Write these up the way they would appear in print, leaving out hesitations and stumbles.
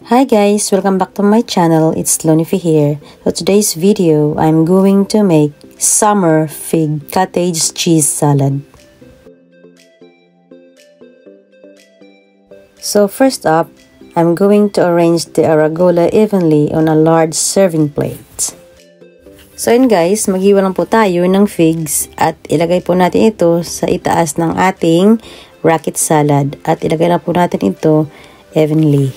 Hi guys, welcome back to my channel. It's Lonifi here. So today's video, I'm going to make summer fig cottage cheese salad. So first up, I'm going to arrange the arugula evenly on a large serving plate. So yun guys, maghiwa lang po tayo ng figs at ilagay po natin ito sa itaas ng ating rocket salad at ilagay lang po natin ito evenly.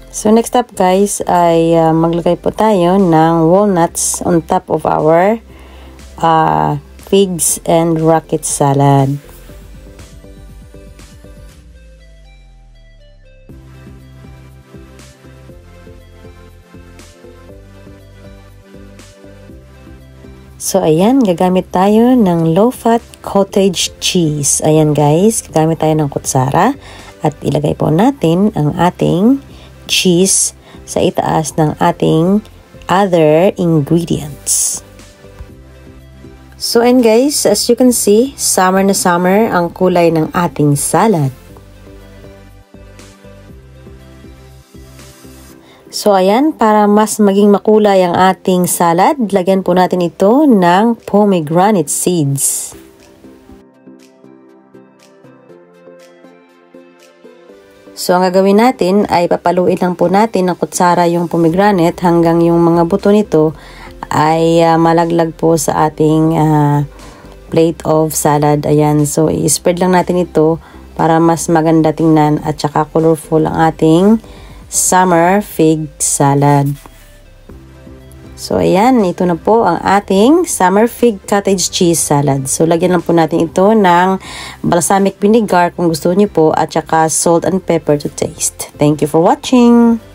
So next up guys ay maglagay po tayo ng walnuts on top of our figs and rocket salad. So ayan, gagamit tayo ng low-fat cottage cheese. Ayan guys, gagamit tayo ng kutsara at ilagay po natin ang ating cheese sa itaas ng ating other ingredients. So and guys, as you can see, summer na summer ang kulay ng ating salad. So ayan, para mas maging makulay ang ating salad, lagyan po natin ito ng pomegranate seeds. So, ang gagawin natin ay papaluin lang po natin ng kutsara yung pomegranate hanggang yung mga buto nito ay malaglag po sa ating plate of salad. Ayan, so i-spread lang natin ito para mas maganda tingnan at saka colorful ang ating summer fig salad. So, ayan, ito na po ang ating summer fig cottage cheese salad. So, lagyan lang po natin ito ng balsamic vinegar kung gusto niyo po at saka salt and pepper to taste. Thank you for watching!